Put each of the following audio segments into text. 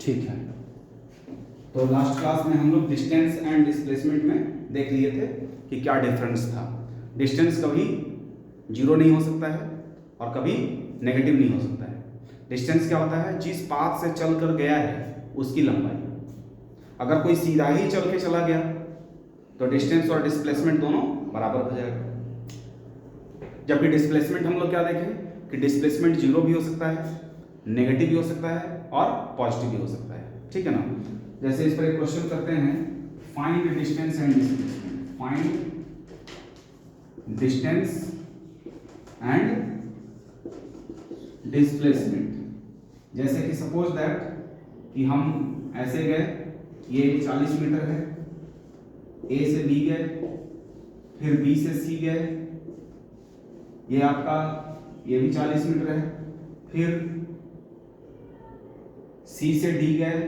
ठीक है, तो लास्ट क्लास में हम लोग डिस्टेंस एंड डिस्प्लेसमेंट में देख लिए थे कि क्या डिफरेंस था। डिस्टेंस कभी जीरो नहीं हो सकता है और कभी नेगेटिव नहीं हो सकता है। डिस्टेंस क्या होता है? जिस पाथ से चल कर गया है उसकी लंबाई। अगर कोई सीधा ही चल के चला गया तो डिस्टेंस और डिस्प्लेसमेंट दोनों बराबर हो जाएगा। जबकि डिस्प्लेसमेंट हम लोग क्या देखें कि डिस्प्लेसमेंट जीरो भी हो सकता है, नेगेटिव भी हो सकता है और पॉजिटिव भी हो सकता है। ठीक है ना? जैसे इस पर एक क्वेश्चन करते हैं, find distance and displacement. Find distance and displacement. जैसे कि सपोज दैट कि हम ऐसे गए, ये 40 मीटर है, ए से बी गए, फिर बी से सी गए, ये आपका ये भी 40 मीटर है, फिर सी से डी गए,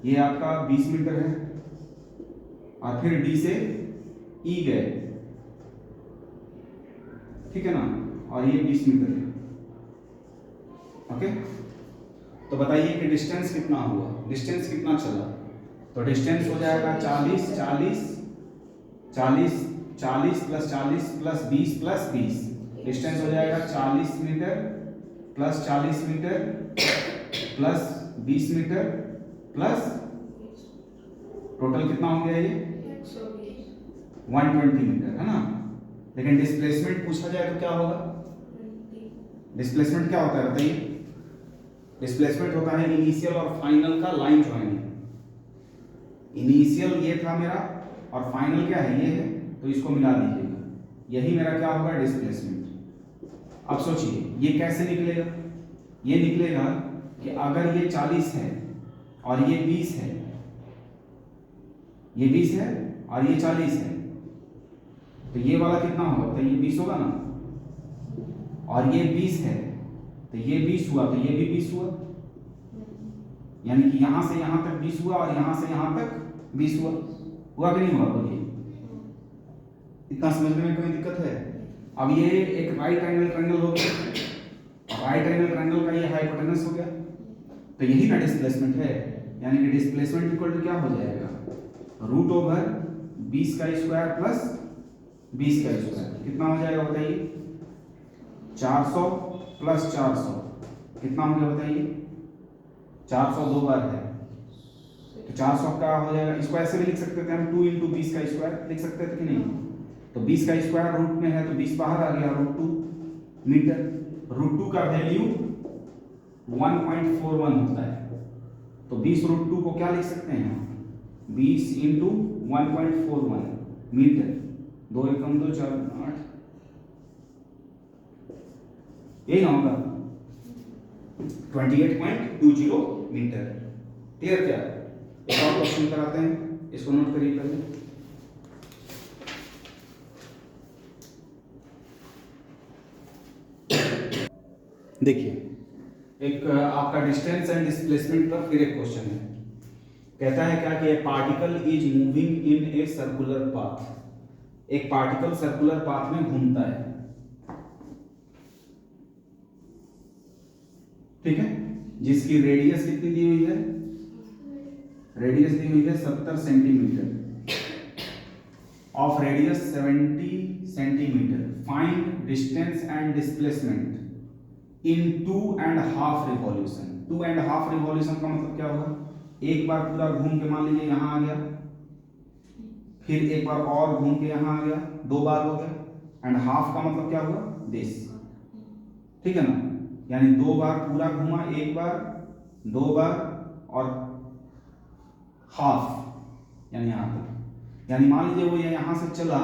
ये आपका 20 मीटर है, और फिर डी से ई गए। ठीक है ना? और ये 20 मीटर है। ओके, तो बताइए कि डिस्टेंस कितना हुआ, डिस्टेंस कितना चला। तो डिस्टेंस हो जाएगा 40 40 40 40 प्लस 40 प्लस 20 प्लस 20। डिस्टेंस हो जाएगा 40 meter plus 40 meter plus 20 meter plus total कितना हो गया ये 120 मीटर, है ना? लेकिन डिस्प्लेसमेंट पूछा जाए तो क्या होगा? डिस्प्लेसमेंट क्या होता है बताइए? डिस्प्लेसमेंट होता है इनिशियल और फाइनल का लाइन ज्वाइनिंग। इनिशियल ये था मेरा और फाइनल क्या है? ये है, तो इसको मिला दीजिएगा, यही मेरा क्या होगा? डिस्प्लेसमेंट। अब सोचिए ये कैसे निकलेगा? ये निकलेगा कि अगर ये 40 है और ये 20 है, ये 20 है और ये 40 है, तो ये वाला कितना होगा? तो ये 20 होगा ना, और ये 20 है तो ये 20 हुआ, तो ये भी 20 हुआ, यानी कि यहां से यहां तक 20 हुआ और यहां से यहां तक 20 हुआ। हुआ कि नहीं हुआ? बोलिए, इतना समझने में कोई दिक्कत है? अब ये एक राइट एंगल ट्रायंगल हो गया, राइट एंगल ट्रायंगल का ये हाइपोटेनस हो गया, तो यही ना डिस्प्लेसमेंट है। यानी कि डिस्प्लेसमेंट इक्वल टू क्या हो जाएगा? रूट ओवर 20 का स्क्वायर प्लस 20 का स्क्वायर। कितना हो जाएगा बताइए? 400 प्लस 400 कितना हो गया बताइए? 400 दो बार है, तो 400 का हो जाएगा। इसको ऐसे भी लिख सकते थे हम, 2 इंटू 20 का स्क्वायर लिख सकते थे कि नहीं? तो 20 का स्क्वायर रूट में है तो 20 बाहर आ गया, रूट 2 मीटर। रूट 2 का वैल्यू 1.41 होता है, तो 20 रूट 2 को क्या लिख सकते हैं? 20 इंटू 1.41 मीटर। 2 एकम 2 4 8, यही ना होगा? 28.20 मीटर। क्लियर? क्या एक और क्वेश्चन कराते हैं, इसको नोट करिए पहले। देखिए, एक आपका डिस्टेंस एंड डिस्प्लेसमेंट पर फिर एक क्वेश्चन है। कहता है क्या कि ए particle is moving in a circular path. एक पार्टिकल सर्कुलर पाथ में घूमता है, ठीक है, जिसकी रेडियस कितनी दी हुई है? रेडियस दी हुई है 70 centimetre, of radius 70 centimetre. Find distance and displacement in 2.5 revolution. 2.5 revolution का मतलब क्या होगा? एक बार पूरा घूम के मान लीजिए यहां आ गया, फिर एक बार और घूम के यहां आ गया, 2 बार हो गया, एंड हाफ का मतलब क्या हुआ? दिस। ठीक है ना? यानी 2 बार पूरा घूमा, एक बार, 2 बार और हाफ, यानी यहां तक। यानी मान लीजिए वो यहां से चला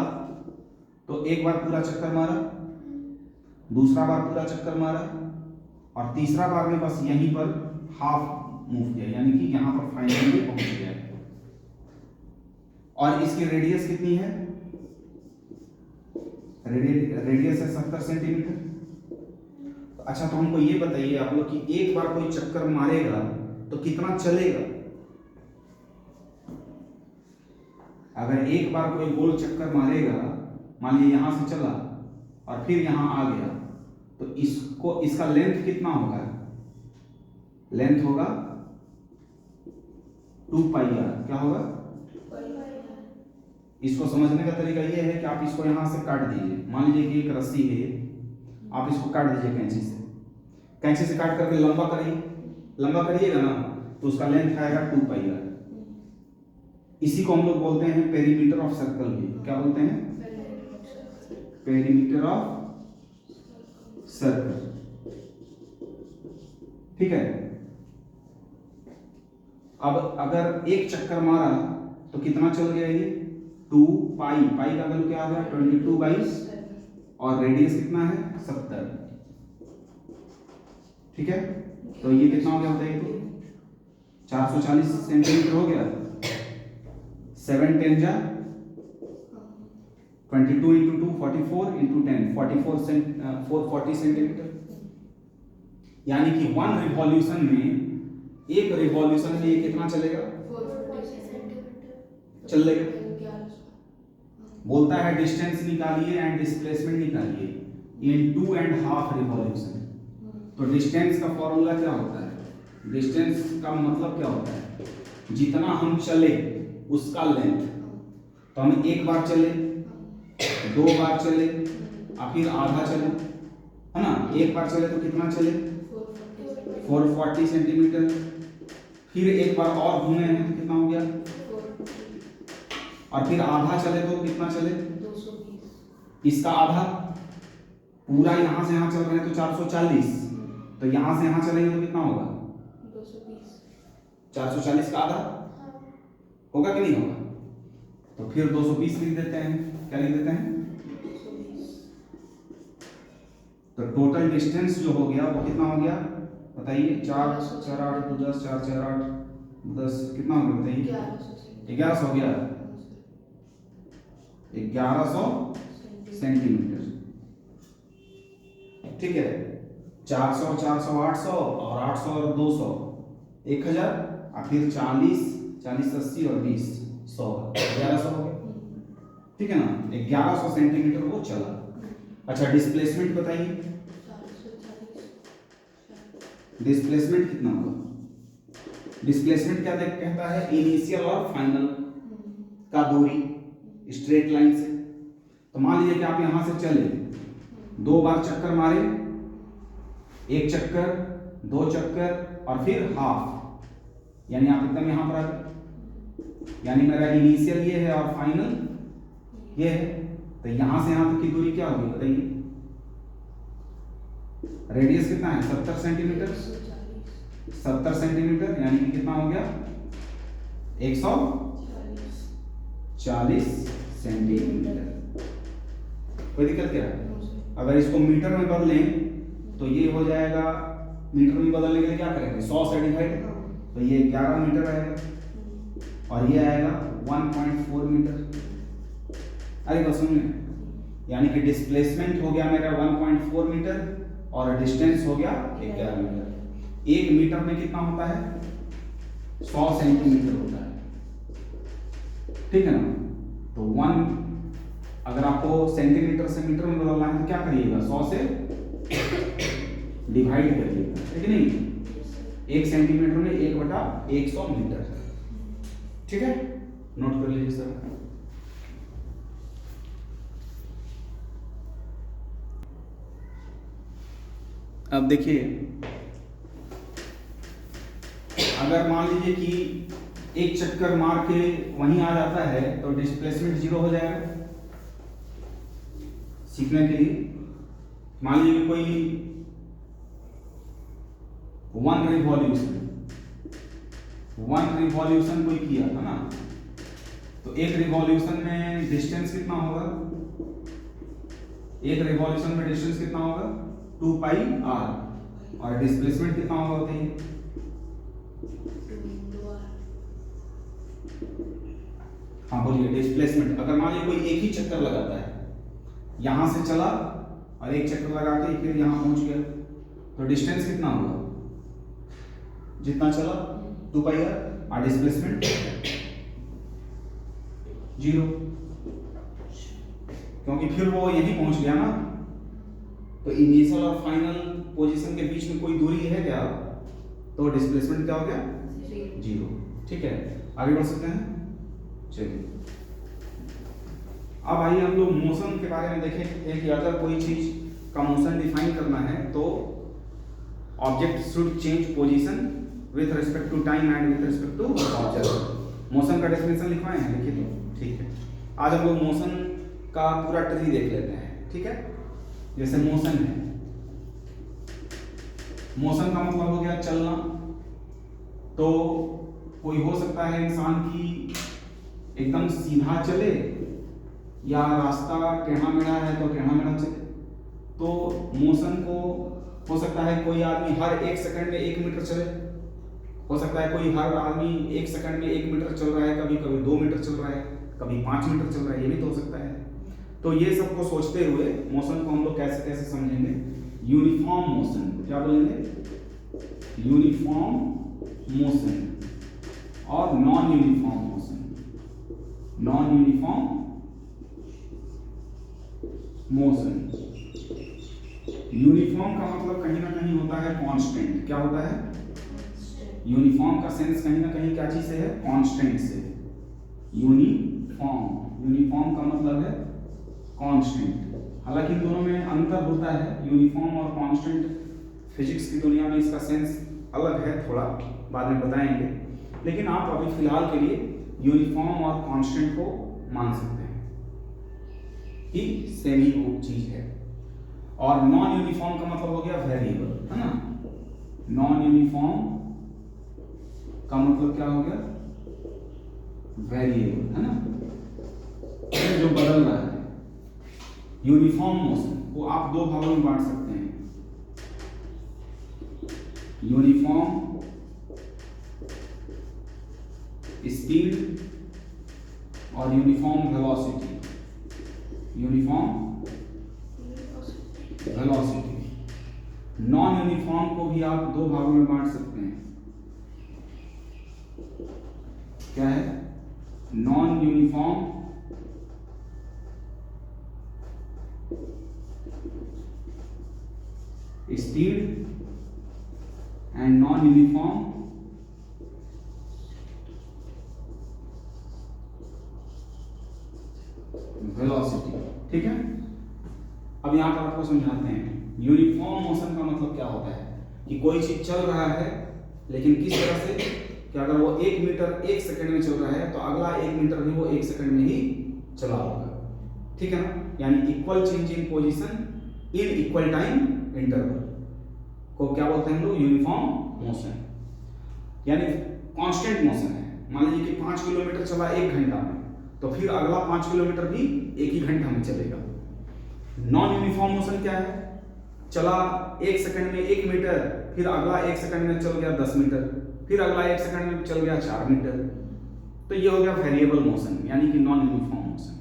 तो एक बार पूरा चक्कर मारा, दूसरा बार पूरा चक्कर मारा, और तीसरा बार में बस यहीं पर हाफ मूव किया, यानी कि यहां पर फाइनली पहुंच गया। और इसकी रेडियस कितनी है? रेडियस है 70 सेंटीमीटर। अच्छा, तो हमको ये बताइए आप लोग कि एक बार कोई चक्कर मारेगा तो कितना चलेगा? अगर एक बार कोई गोल चक्कर मारेगा, मान लीजिए यहां से चला और फिर यहां आ गया, तो इसको इसका लेंथ कितना होगा? लेंथ होगा 2 पाई आर क्या होगा? इसको समझने का तरीका ये है कि आप इसको यहाँ से काट दीजिए। मान लीजिए कि एक रस्सी है, आप इसको काट दीजिए कैंची से। कैंची से काट करके लंबा करिए, लंबा करिएगा ना तो उसका लेंथ आएगा 2 पाई आर। इसी को हम लोग बोलते हैं पेरीमीटर ऑफ सर्कल भी। क्या बोलते हैं? Perimeter of circle. ठीक है। अब अगर एक चक्कर मारा तो कितना चल गया ये? 2 पाई। पाई का वैल्यू क्या आ गया? 22/, और रेडियस कितना है? 70। ठीक है। तो ये कितना हो गया बताइए? तो 440 सेंटीमीटर हो गया। 7 10 जा 22 इंटू 2 44 इंटू 10 440 सेंटीमीटर। यानी कि 1 रिवॉल्यूशन में, एक रिवॉल्यूशन में ये कितना चलेगा? 440 सेंटीमीटर चलेगा। बोलता है डिस्टेंस निकालिए एंड डिस्प्लेसमेंट निकालिए इन 2.5 रिवॉल्यूशन। तो डिस्टेंस का फॉर्मूला क्या होता है? डिस्टेंस का मतलब क्या होता है? जितना हम चले उसका लेंथ। तो हम एक बार चले, 2 बार चले, और फिर आधा चले, है ना? एक बार चले तो कितना चले? 440 सेंटीमीटर। फिर एक बार और घूमे हैं तो कितना हो गया? 440। और फिर आधा चले तो कितना चले? 220। इसका आधा, पूरा यहां से यहां चल रहे हैं तो 440, तो यहां से यहां चलेंगे तो कितना होगा? 220। 440 का आधा होगा कि नहीं होगा? तो फिर 220 लिख देते हैं। क्या लिख देते हैं? 220। तो टोटल डिस्टेंस जो हो गया वो कितना हो गया बताइए? 4 4 8 2 10 4 4 8 10 कितना हो गया बताइए? 1100 हो गया। 1100 सेंटीमीटर। ठीक है। 400 400 800 और 800 और 200 1000, और फिर 40 40 80 और 20 100 1100 हो गया। ठीक है ना? 1100 सेंटीमीटर वो चला। अच्छा डिस्प्लेसमेंट बताइए, 440। डिस्प्लेसमेंट कितना होगा? डिस्प्लेसमेंट क्या कहता है? इनिशियल और फाइनल का दूरी स्ट्रेट लाइन से। तो मान लीजिए कि आप यहां से चले, 2 बार चक्कर मारे, 1 चक्कर 2 चक्कर और फिर हाफ, यानी आप एकदम यहां पर आ गए। यानी मेरा इनिशियल ये है और फाइनल ये है। तो यहां से यहां तक की दूरी क्या होगी बताइए? रेडियस कितना है? 70 सेंटीमीटर। 70 सेंटीमीटर यानी कि कितना हो गया? 140 सेंटीमीटर। कोई दिक्कत क्या है? अगर इसको मीटर में बदलें तो ये हो जाएगा, मीटर में बदलने के लिए क्या करेंगे? 100 से डिवाइड, तो ये 11 मीटर आएगा और ये आएगा 1.4 मीटर। अरे बस सुनिए, यानी कि डिस्प्लेसमेंट हो गया मेरा 1.4 मीटर और डिस्टेंस हो गया 11 मीटर। 1 मीटर में कितना होता है? 100 सेंटीमीटर होता है। ठीक है ना? तो 1, अगर आपको सेंटीमीटर से मीटर में बदलना है तो क्या करिएगा? 100 से डिवाइड करिएगा, है कि नहीं? 1 सेंटीमीटर में 1/100 मीटर। ठीक है, नोट कर लीजिए सर। अब देखिए, अगर मान लीजिए कि एक चक्कर मार के वहीं आ जाता है तो डिस्प्लेसमेंट 0 हो जाएगा। सीखने के लिए मान लीजिए कोई 1 रिवॉल्यूशन कोई किया था ना, तो एक रिवॉल्यूशन में डिस्टेंस कितना होगा? एक रिवॉल्यूशन में डिस्टेंस कितना होगा? 2 पाई आर। और डिस्प्लेसमेंट कितना होगा बताइए? हाँ बोलिए। डिस्प्लेसमेंट अगर मान लीजिए कोई एक ही चक्कर लगाता है, यहां से चला और एक चक्कर लगा के फिर यहां पहुंच गया, तो डिस्टेंस कितना होगा? जितना चला 2 पाई आर, और डिस्प्लेसमेंट 0, क्योंकि फिर वो यहीं पहुंच गया ना। तो इनिशियल और फाइनल पोजीशन के बीच में कोई दूरी है क्या? तो डिस्प्लेसमेंट क्या हो गया? 0। ठीक है, आगे बढ़ सकते हैं। चलिए अब आइए हम लोग मोशन के बारे में देखें कि अगर कोई चीज का मोशन डिफाइन करना है तो object should change position with respect to time and with respect to object. Motion का डेफिनेशन लिखवाए हैं, लिखिए तो ठीक है। आज हम लोग मोशन का पूरा ट्री देख लेते हैं, ठीक है। जैसे मोशन है, मोशन का मतलब हो गया चलना। तो कोई हो सकता है इंसान की एकदम सीधा चले या रास्ता टेढ़ा मेढ़ा है तो टेढ़ा मेढ़ा चले। तो मोशन को हो सकता है कोई आदमी हर 1 सेकंड में 1 मीटर चले, हो सकता है कोई हर आदमी 1 सेकंड में 1 मीटर चल रहा है, कभी कभी 2 मीटर चल रहा है, कभी 5 मीटर चल रहा है, ये भी तो हो सकता है। तो ये सबको सोचते हुए मोशन को हम लोग कैसे कैसे समझेंगे, यूनिफॉर्म मोशन, क्या बोलेंगे, यूनिफॉर्म मोशन और non uniform motion. Non uniform motion, uniform का मतलब कहीं ना कहीं होता है कांस्टेंट। क्या होता है, यूनिफॉर्म का सेंस कहीं ना कहीं क्या चीज से है, कांस्टेंट से। यूनिफॉर्म, यूनिफॉर्म का मतलब है कांस्टेंट। हालांकि इन दोनों में अंतर होता है, यूनिफॉर्म और कांस्टेंट। फिजिक्स की दुनिया में इसका सेंस अलग है, थोड़ा बाद में बताएंगे। लेकिन आप अभी फिलहाल के लिए यूनिफॉर्म और कांस्टेंट को मान सकते हैं कि सेम ही वो चीज है। और नॉन यूनिफॉर्म का मतलब हो गया वेरिएबल, है ना। नॉन यूनिफॉर्म का मतलब क्या हो गया, वेरिएबल, है ना, जो बदल रहा है। यूनिफॉर्म मोशन को आप दो भागों में बांट सकते हैं, यूनिफॉर्म स्पीड और uniform velocity. Uniform velocity. Non uniform को भी आप दो भागों में बांट सकते हैं, क्या है, non uniform speed and non uniform velocity. ठीक है, अब यहां पर आपको समझाते हैं यूनिफॉर्म मोशन का मतलब क्या होता है कि कोई चीज चल रहा है लेकिन किस तरह से कि अगर वो 1 मीटर 1 सेकंड में चल रहा है तो अगला 1 मीटर भी वो 1 सेकंड में ही चला होगा, ठीक है ना। यानी equal change in position in equal time interval को क्या बोलते हैं हम लोग, यूनिफॉर्म मोशन। यानी कांस्टेंट मोशन है, मान लीजिए कि 5 किलोमीटर चला 1 घंटा में, तो फिर अगला 5 किलोमीटर भी 1 ही घंटा में चलेगा। नॉन यूनिफॉर्म मोशन क्या है, चला 1 सेकंड में 1 मीटर, फिर अगला 1 सेकंड में चल गया 10 मीटर, फिर अगला 1 सेकंड में चल गया 4 मीटर। तो ये हो गया वेरिएबल मोशन, यानी कि नॉन यूनिफॉर्म मोशन।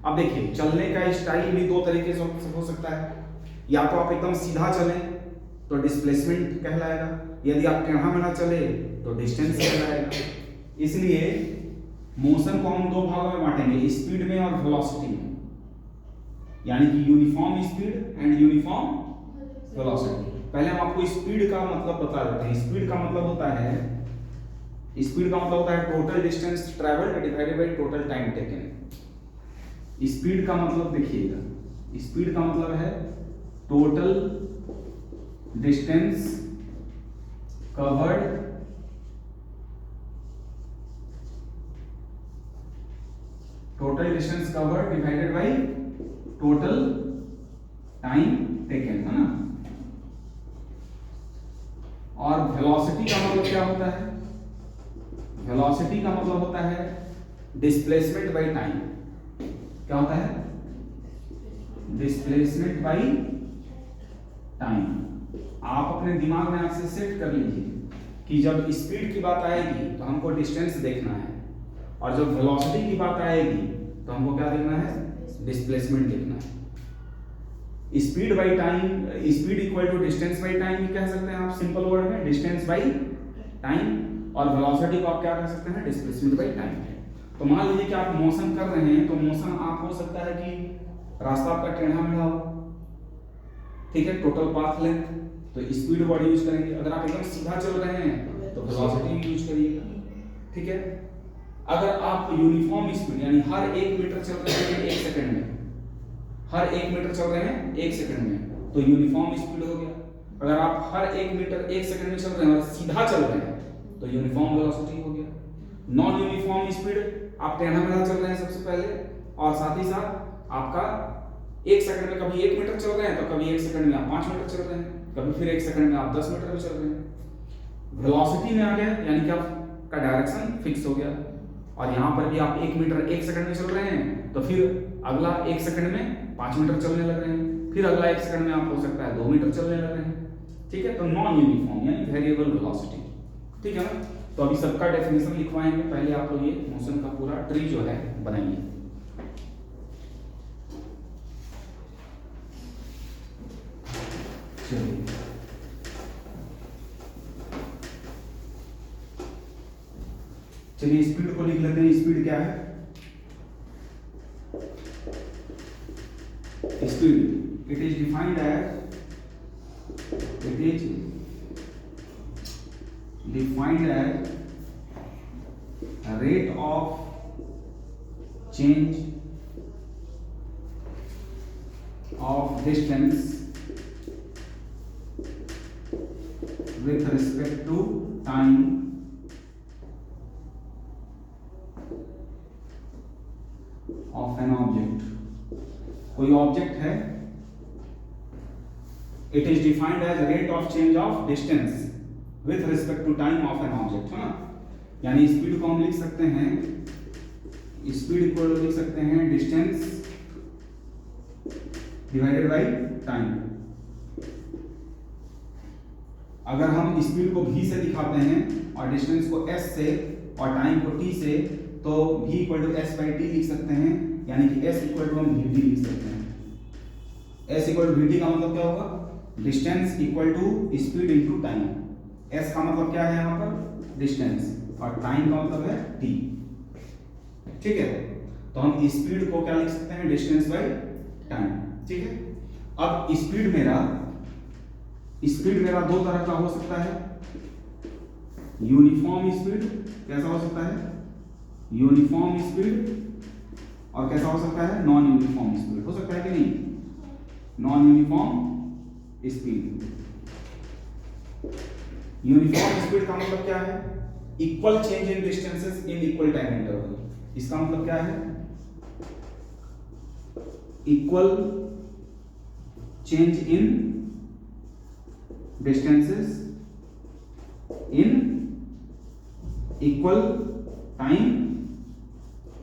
अब देखिए चलने का स्टाइल भी दो तरीके से हो सकता है, या तो आप एकदम सीधा चलें तो डिस्प्लेसमेंट कहलाएगा, यदि आप टेढ़ा मेढ़ा चले तो डिस्टेंस कहलाएगा। इसलिए मोशन को हम दो भागों में बांटेंगे, स्पीड में और वेलोसिटी में, यानी कि uniform speed and uniform velocity. पहले हम आपको स्पीड का मतलब बता देते हैं। स्पीड का मतलब होता है, स्पीड का मतलब होता है total distance travelled divided by total time taken. Speed का मतलब देखिएगा, स्पीड का मतलब है total distance covered divided by total time taken, है ना। और वेलोसिटी का मतलब क्या होता है, वेलोसिटी का मतलब होता है डिस्प्लेसमेंट बाय टाइम। क्या होता है, डिस्प्लेसमेंट बाय टाइम। आप अपने दिमाग में आपसे सेट कर लीजिए कि जब स्पीड की बात आएगी तो हमको डिस्टेंस देखना है, और जब वेलोसिटी की बात आएगी तो हमको क्या देखना है, डिस्प्लेसमेंट देखना है। Speed by time, speed equal to distance by time कह सकते हैं आप सिंपल वर्ड में, डिस्टेंस बाय टाइम। और वेलोसिटी को आप क्या कह सकते हैं, डिस्प्लेसमेंट बाय टाइम। तो मान लीजिए कि आप मोशन कर रहे हैं, तो मोशन आप हो सकता है कि रास्ता आपका टेढ़ा मेढ़ा हो, ठीक है, टोटल पाथ लेंथ, तो स्पीड वर्ड यूज करेंगे। अगर आप एकदम सीधा चल रहे हैं तो वेलोसिटी यूज करिएगा, ठीक है। अगर आप यूनिफॉर्म स्पीड यानी हर 1 मीटर चल रहे हैं 1 सेकंड में, हर 1 मीटर चल रहे हैं 1 सेकंड में, तो यूनिफॉर्म स्पीड हो गया। अगर आप हर 1 मीटर 1 सेकंड में चल रहे हैं और सीधा चल रहे हैं तो यूनिफॉर्म वेलोसिटी हो गया। नॉन यूनिफॉर्म स्पीड, आप टेढ़ा मेढ़ा चल रहे हैं सबसे पहले, और साथ ही साथ आपका 1 सेकंड में कभी 1 मीटर चल रहे हैं तो कभी 1 सेकंड में आप 5 मीटर चल रहे हैं, कभी फिर 1 सेकंड में आप 10 मीटर भी चल रहे हैं। वेलोसिटी में आ गया यानी कि आपका डायरेक्शन फिक्स हो गया। और यहाँ पर भी आप 1 मीटर 1 सेकंड में चल रहे हैं तो फिर अगला 1 सेकंड में 5 मीटर चलने लग रहे हैं, फिर अगला 1 सेकंड में आप हो सकता है 2 मीटर चलने लग रहे हैं। ठीक है, तो नॉन यूनिफॉर्म यानी वेरिएबल वेलोसिटी। ठीक है ना। तो अभी सबका डेफिनेशन लिखवाएंगे, पहले आप लोग ये मोशन का पूरा ट्री जो है बनाइए। चलिए स्पीड को लिख लेते हैं। स्पीड क्या है? Speed it is defined as rate of change of distance with respect to time of an object। कोई ऑब्जेक्ट है, it is defined as rate of change of distance with respect to time of an object, है ना। यानी speed को हम लिख सकते हैं, स्पीड को लिख सकते हैं डिस्टेंस डिवाइडेड बाय टाइम। अगर हम स्पीड को v से दिखाते हैं और डिस्टेंस को s से और टाइम को t से, तो v equal to s by t लिख सकते हैं, यानी कि s इक्वल टू हम vt लिख सकते हैं। s इक्वल टू vt का मतलब क्या होगा? Distance equal to speed into time. s का मतलब क्या है यहाँ पर? डिस्टेंस, और टाइम का मतलब है t। ठीक है, तो हम स्पीड को क्या लिख सकते हैं? Distance by time. ठीक है, अब स्पीड मेरा दो तरह का हो सकता है। यूनिफॉर्म स्पीड कैसा हो सकता है? यूनिफॉर्म स्पीड, और कैसा हो सकता है? Non uniform speed. हो सकता है कि नहीं? Non uniform speed. Uniform speed का मतलब क्या है? Equal change in distances in equal time interval. इसका मतलब क्या है? Equal change in distances in equal time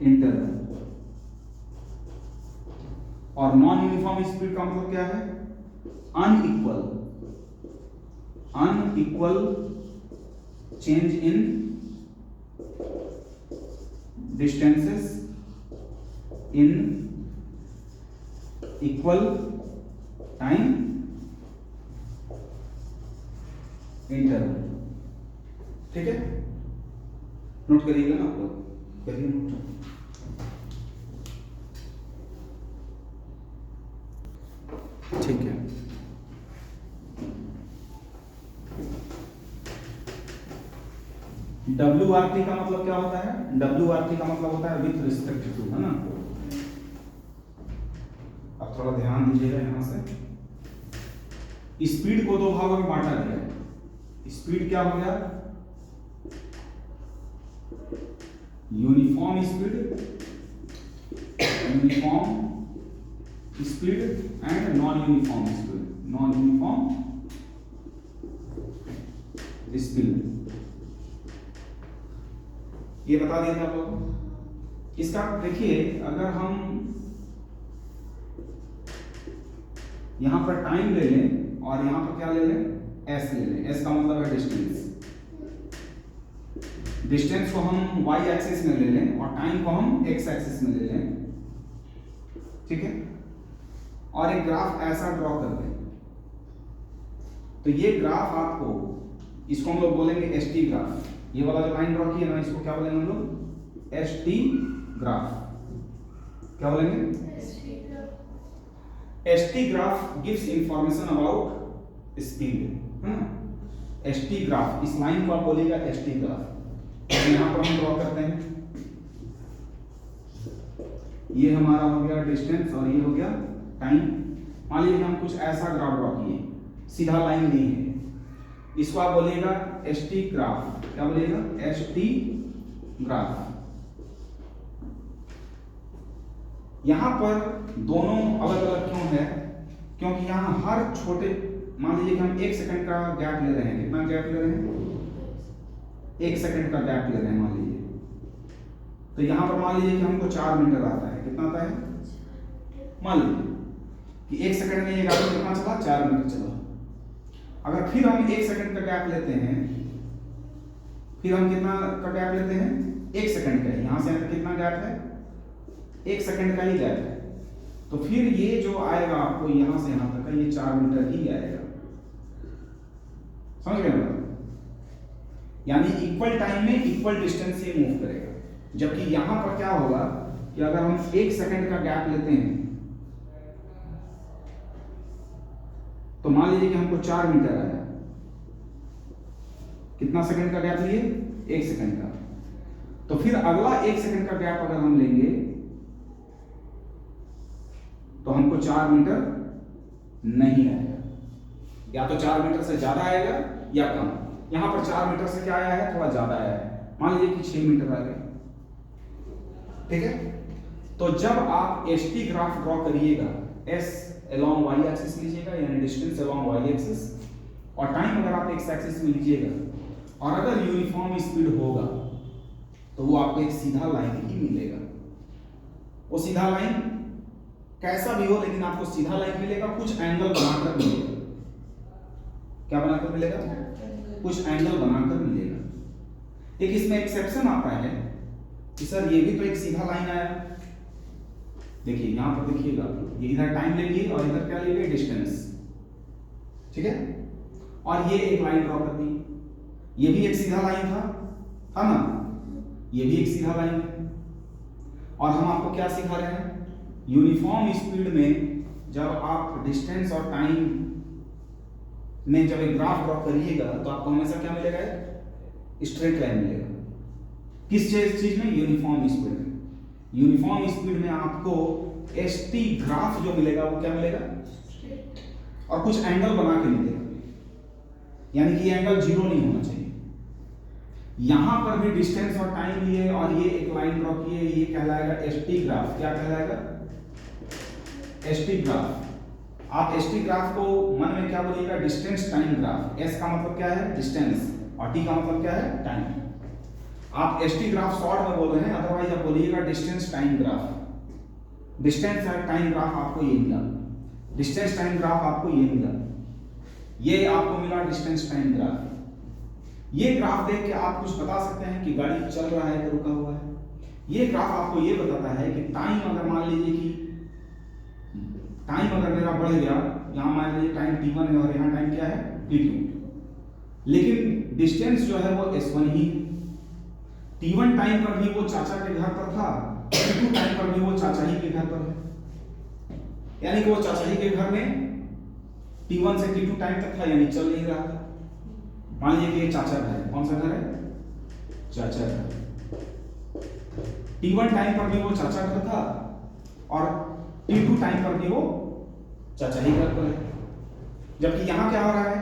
interval। और नॉन यूनिफॉर्म स्पीड का मतलब क्या है? Unequal change in distances in equal time interval. ठीक है, नोट करिएगा ना आप लोग, करिए नोट। ठीक है, WRT का मतलब क्या होता है? WRT का मतलब होता है विथ रिस्पेक्ट टू, है ना। अब थोड़ा ध्यान दीजिएगा यहां से। स्पीड को दो भागों में बांटा गया है। स्पीड क्या हो गया? Uniform speed and non uniform speed. ये बता दिया था आप लोग। इसका देखिए, अगर हम यहां पर टाइम ले लें और यहां पर क्या ले लें? s ले लें। s का मतलब है डिस्टेंस। डिस्टेंस को हम y एक्सिस में ले लें और टाइम को हम x एक्सिस में ले लें। ठीक है, और एक ग्राफ ऐसा ड्रॉ कर दें। तो ये ग्राफ आपको, इसको हम लोग बोलेंगे st ग्राफ। ये वाला जो लाइन ड्रॉ की है ना, इसको क्या बोलेंगे हम लोग? st graph. क्या बोलेंगे? st graph gives information about speed, है ना। st ग्राफ, इस लाइन को आप बोलेगा st ग्राफ। तो यहाँ पर हम ड्रॉ करते हैं, ये हमारा हो गया डिस्टेंस और ये हो गया टाइम। मान लीजिए हम कुछ ऐसा ग्राफ ड्रॉ किए, सीधा लाइन नहीं है, इसको आप बोलिएगा एसटी ग्राफ। क्या बोलिएगा? ST graph. यहां पर दोनों अलग अलग क्यों है? क्योंकि यहां हर छोटे, मान लीजिए कि हम 1 सेकंड का गैप ले रहे हैं। कितना गैप ले रहे हैं? 1 सेकंड का गैप ले रहे हैं मान लीजिए। तो यहां पर मान लीजिए कि हमको 4 मीटर आता है। कितना आता है? मान लीजिए कि 1 सेकंड में ये गाड़ी कितना चला? 4 मीटर चला। अगर फिर हम 1 सेकंड का गैप लेते हैं, फिर हम कितना का गैप लेते हैं? 1 सेकंड का। यहां से यहाँ तक कितना गैप है? 1 सेकंड का ही गैप है। तो फिर ये जो आएगा आपको यहां से यहां तक का, ये 4 मीटर ही आएगा। समझ गए ना? यानी इक्वल टाइम में इक्वल डिस्टेंस से मूव करेगा। जबकि यहां पर क्या होगा कि अगर हम 1 सेकंड का गैप लेते हैं, तो मान लीजिए कि हमको 4 मीटर आया। कितना सेकंड का गैप लिए? 1 सेकंड का। तो फिर अगला 1 सेकंड का गैप अगर हम लेंगे तो हमको 4 मीटर नहीं आएगा। या तो 4 मीटर से ज्यादा आएगा या कम। यहां पर 4 मीटर से क्या आया है? थोड़ा ज्यादा आया है। मान लीजिए कि 6 मीटर आ गया। ठीक है? तो जब आप एसटी ग्राफ ड्रॉ करिएगा, एस along y एक्सिस लीजिएगा, यानी डिस्टेंस along y एक्सिस, और टाइम अगर आप x एक्सिस में लीजिएगा, और अगर यूनिफॉर्म स्पीड होगा तो वो आपको एक सीधा लाइन ही मिलेगा। वो सीधा लाइन कैसा भी हो, लेकिन आपको सीधा लाइन मिलेगा, कुछ एंगल बनाकर मिलेगा। क्या बनाकर मिलेगा? कुछ एंगल बनाकर मिलेगा। एक इसमें एक्सेप्शन आता है कि सर ये भी तो एक सीधा लाइन आया। देखिए यहां पर देखिएगा, ये इधर टाइम ले लिए और इधर क्या ले लिए? डिस्टेंस। ठीक है? और ये एक लाइन ड्रॉ कर दी, ये भी एक सीधा लाइन था ना? ये भी एक सीधा लाइन है। और हम आपको क्या सिखा रहे हैं? यूनिफॉर्म स्पीड में जब आप डिस्टेंस और टाइम में जब एक ग्राफ ड्रॉ करिएगा तो आपको हमेशा क्या मिलेगा? स्ट्रेट लाइन मिलेगा। किस चीज में? यूनिफॉर्म स्पीड में। यूनिफॉर्म स्पीड में आपको एसटी ग्राफ जो मिलेगा वो क्या मिलेगा? और कुछ एंगल बना के मिलेगा, यानी कि ये एंगल 0 नहीं होना चाहिए। यहां पर भी डिस्टेंस और टाइम लिए और ये एक लाइन ड्रॉ किए, ये कहलाएगा एसटी ग्राफ। क्या कहलाएगा? ST graph. आप एसटी ग्राफ को मन में क्या बोलिएगा? Distance time graph. एस का मतलब क्या है? डिस्टेंस, और टी का मतलब क्या है? टाइम। आप एसटी ग्राफ शॉर्ट में बोल रहे हैं, अदरवाइज आप बोलिएगा डिस्टेंस टाइम ग्राफ। डिस्टेंस और टाइम ग्राफ आपको ये मिला, डिस्टेंस टाइम ग्राफ आपको ये मिला, ये आपको मिला डिस्टेंस टाइम ग्राफ। ये ग्राफ देख के आप कुछ बता सकते हैं कि गाड़ी चल रहा है कि रुका हुआ है? ये ग्राफ आपको ये बताता है कि टाइम अगर मान लीजिए कि टाइम अगर मेरा बढ़ गया, यहाँ मान लीजिए टाइम t1 है और यहाँ टाइम क्या है? t2, लेकिन डिस्टेंस जो है वो s1 ही। t1 टाइम पर भी वो चाचा के घर पर था, t2 टाइम पर भी वो चाचा ही के घर पर है। यानी कि वो चाचा ही के घर में t1 से t2 टाइम तक था, यानी चल नहीं रहा था। मान लीजिए कि ये चाचा घर है। कौन सा घर है? चाचा घर। t1 टाइम पर भी वो चाचा घर था और t2 टाइम पर भी वो चाचा ही घर पर है। जबकि यहाँ क्या हो रहा है?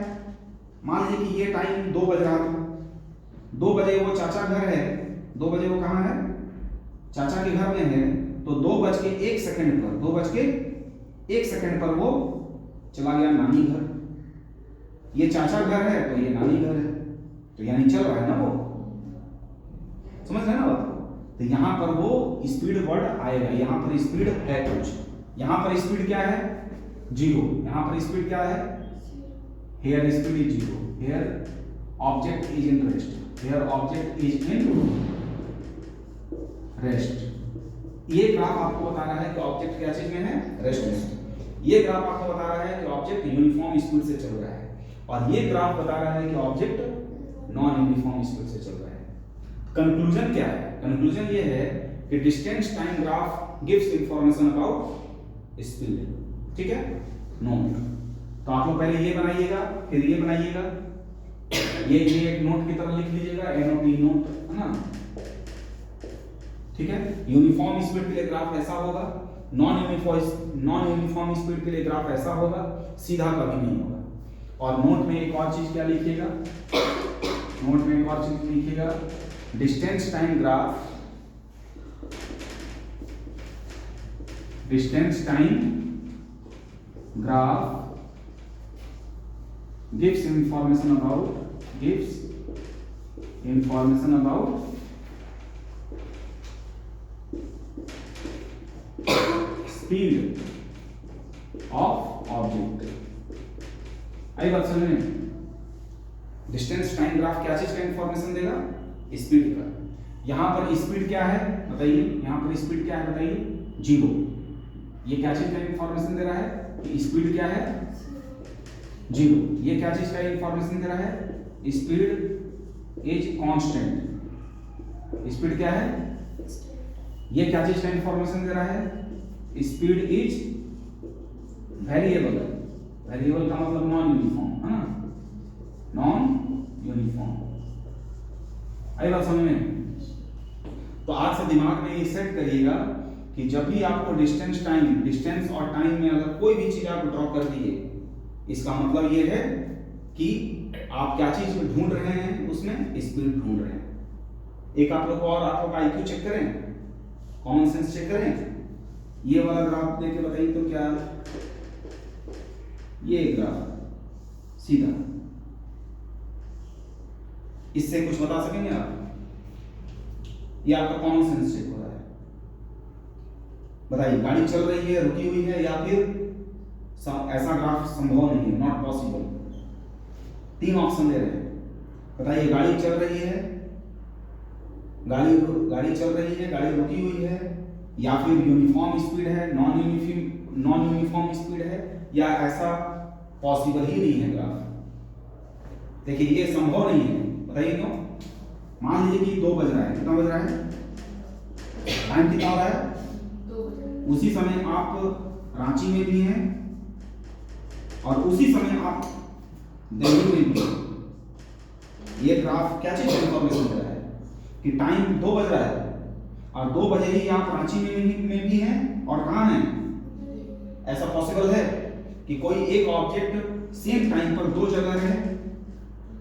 मान लीजिए कि ये टाइम 2 बज रहा था, 2 बजे वो चाचा घर है, 2 बजे वो कहाँ है? चाचा के घर में है। तो 2:01 पर, 2:01 पर वो चला गया नानी घर। ये चाचा घर है तो ये नानी घर है, तो यानी चल रहा है ना वो। समझ रहे ना बात को? तो यहाँ पर वो स्पीड वर्ड आएगा। यहाँ पर स्पीड है कुछ, यहाँ पर स्पीड क्या है? 0। यहाँ पर स्पीड क्या है? Here speed is 0. Here object is in rest. Here object is in rest. ये ग्राफ आपको बता रहा है कि ऑब्जेक्ट क्या चीज में है? रेस्ट में। ये ग्राफ आपको बता रहा है कि ऑब्जेक्ट यूनिफॉर्म स्पीड से चल रहा है, और ये ग्राफ बता रहा है कि ऑब्जेक्ट नॉन यूनिफॉर्म स्पीड से चल रहा है। कंक्लूजन क्या है? कंक्लूजन ये है कि distance time graph gives information about speed. ठीक है? नोट। तो आप लोग पहले ये बनाइएगा, फिर ये बनाइएगा, ये एक नोट की तरह लिख लीजिएगा, NOT नोट, है ना। ठीक है, यूनिफॉर्म स्पीड के लिए ग्राफ ऐसा होगा, नॉन यूनिफॉर्म स्पीड के लिए ग्राफ ऐसा होगा, सीधा कभी नहीं होगा। और नोट में एक और चीज क्या लिखिएगा, नोट में एक और चीज लिखिएगा, distance time graph, distance time graph gives information about speed of object। आई बात समझ में? डिस्टेंस टाइम ग्राफ क्या चीज का इंफॉर्मेशन देगा, स्पीड का। यहां पर स्पीड क्या है बताइए, यहां पर स्पीड क्या है बताइए, 0। ये क्या चीज का इंफॉर्मेशन दे रहा है, स्पीड क्या है, 0। ये क्या चीज का इंफॉर्मेशन दे रहा है, स्पीड इज कांस्टेंट। स्पीड क्या है, ये क्या चीज का इंफॉर्मेशन दे रहा है, स्पीड इज वेरिएबल। वेरिएबल का मतलब नॉन यूनिफॉर्म, है ना, नॉन यूनिफॉर्म। आई बात समझ में? तो आज से दिमाग में ये सेट करिएगा कि जब भी आपको डिस्टेंस और टाइम में अगर कोई भी चीज आप ड्रॉ कर दिए, इसका मतलब ये है कि आप क्या चीज ढूंढ रहे हैं, उसमें स्पीड ढूंढ रहे हैं। एक आप लोग और आप लोग IQ चेक करें, कॉमन सेंस चेक करें। ये वाला ग्राफ देख के बताइए तो क्या, ये ग्राफ सीधा, इससे कुछ बता सकेंगे आप? ये आपका कॉमन सेंस चेक हो रहा है। बताइए, गाड़ी चल रही है, रुकी हुई है, या फिर ऐसा ग्राफ संभव नहीं है, नॉट पॉसिबल। 3 ऑप्शन दे रहे हैं, बताइए। गाड़ी चल रही है, गाड़ी चल रही है, गाड़ी रुकी हुई है, या फिर यूनिफॉर्म स्पीड है, नॉन यूनिफॉर्म स्पीड है, या ऐसा पॉसिबल ही नहीं है ग्राफ। देखिए ये संभव नहीं है, बताइए क्यों? मान लीजिए कि 2 बज रहा है, कितना बज रहा है, टाइम कितना हो रहा है, 2 बजे। उसी समय आप रांची में भी हैं और उसी समय आप दिल्ली में भी हैं। ये ग्राफ क्या चीज इंफॉर्मेशन दे रहा है कि टाइम 2 बज रहा है और 2 बजे ही आप रांची में भी हैं और कहाँ हैं। ऐसा पॉसिबल है कि कोई एक ऑब्जेक्ट सेम टाइम पर 2 जगह है?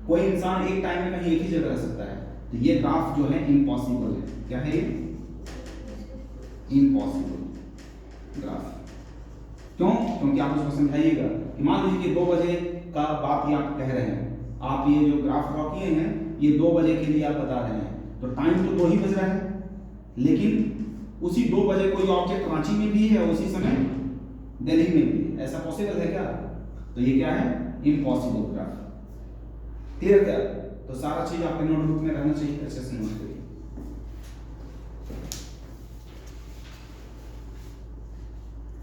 कोई इंसान एक टाइम में कहीं एक ही जगह रह सकता है। तो ये ग्राफ जो है इम्पॉसिबल है। क्या है ये? Impossible graph. क्यों? क्योंकि आप उसको समझाइएगा कि मान लीजिए कि 2 बजे का बात ही आप कह रहे हैं, आप ये जो ग्राफ ड्रॉ किए हैं ये 2 बजे के लिए आप बता रहे हैं, तो टाइम तो 2 ही बज रहा है, लेकिन उसी 2 बजे कोई ऑब्जेक्ट रांची में भी है, उसी समय दिल्ली में भी है। ऐसा पॉसिबल है क्या? तो ये क्या है? Impossible graph. क्लियर क्या? तो सारा चीज आपके नोटबुक में रहना चाहिए, अच्छे से नोट करिए।